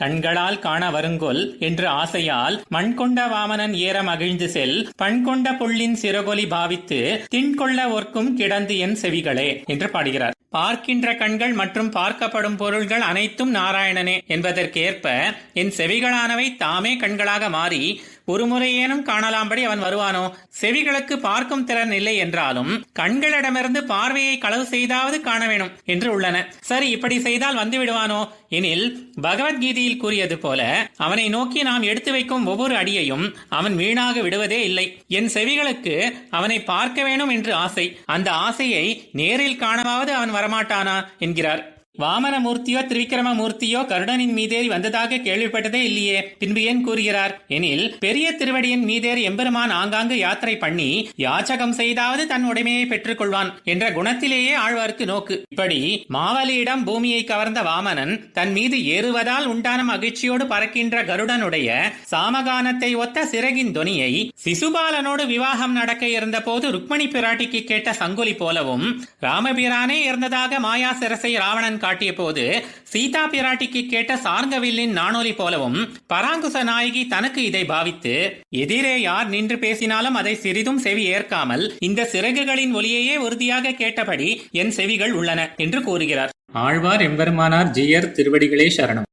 கண்களால் காண வருங்கொல் என்று ஆசையால் மண்கொண்ட வாமனன் ஏற மகிழ்ந்து செல் பண்கொண்ட புள்ளின் சிறகொலி பாவித்து திண்கொள்ள ஒர்க்கும் கிடந்து என் செவிகளே என்று பாடுகிறார். பார்க்கின்ற கண்கள் மற்றும் பார்க்கப்படும் பொருள்கள் அனைத்தும் நாராயணனே என்பதற்கேற்ப என் செவிகளானவை தாமே கண்களாக மாறி ஒருமுறையேனும் காணலாம்படி அவன் வருவானோ? செவிகளுக்கு பார்க்கும் திறன் இல்லை என்றாலும் கண்களிடமிருந்து பார்வையை களவு செய்தாவது காண வேணும் என்று உள்ளன. சரி, இப்படி செய்தால் வந்து விடுவானோ எனில் பகவத்கீதையில் கூறியது போல அவனை நோக்கி நாம் எடுத்து வைக்கும் ஒவ்வொரு அடியையும் அவன் வீணாக விடுவதே இல்லை. என் செவிகளுக்கு அவனை பார்க்க வேணும் என்று ஆசை. அந்த ஆசையை நேரில் காணவாவது அவன் வரமாட்டானா என்கிறார். வாமனமூர்த்தியோ திரிவிக்ரமமூர்த்தியோ கருடனின் மீதேறி வந்ததாக கேள்விப்பட்டதே இல்லையே, பின்பு ஏன் கூறுகிறார் எனில், பெரிய திருவடியின் மீதேறி எம்பெருமான் ஆங்காங்கு யாத்திரை பண்ணி யாச்சகம் செய்தாவது தன் உடைமையை பெற்றுக் கொள்வான் என்ற குணத்திலேயே ஆழ்வார்க்கு நோக்கு. இப்படி மாவலியிடம் பூமியை கவர்ந்த வாமனன் தன் மீது ஏறுவதால் உண்டான மகிழ்ச்சியோடு பறக்கின்ற கருடனுடைய சாமகானத்தை ஒத்த சிறகின் தொனியை சிசுபாலனோடு விவாகம் நடக்க இருந்த போது ருக்மணி பிராட்டிக்கு கேட்ட சங்கொலி போலவும், ராமபிரானே இருந்ததாக மாயா சிரசை ராவணன் காட்டிய போது சீதா பிராட்டிக்கு கேட்ட சார்கவில்லின் நாணொலி போலவும் பராங்குச நாயகி தனக்கு இதை பாவித்து எதிரே யார் நின்று பேசினாலும் அதை சிறிதும் செவி ஏற்காமல் இந்த சிறகுகளின் ஒலியையே உறுதியாக கேட்டபடி என் செவிகள் உள்ளன என்று கூறுகிறார். ஆழ்வார் எம்பெருமானார் ஜீயர் திருவடிகளே சரணம்.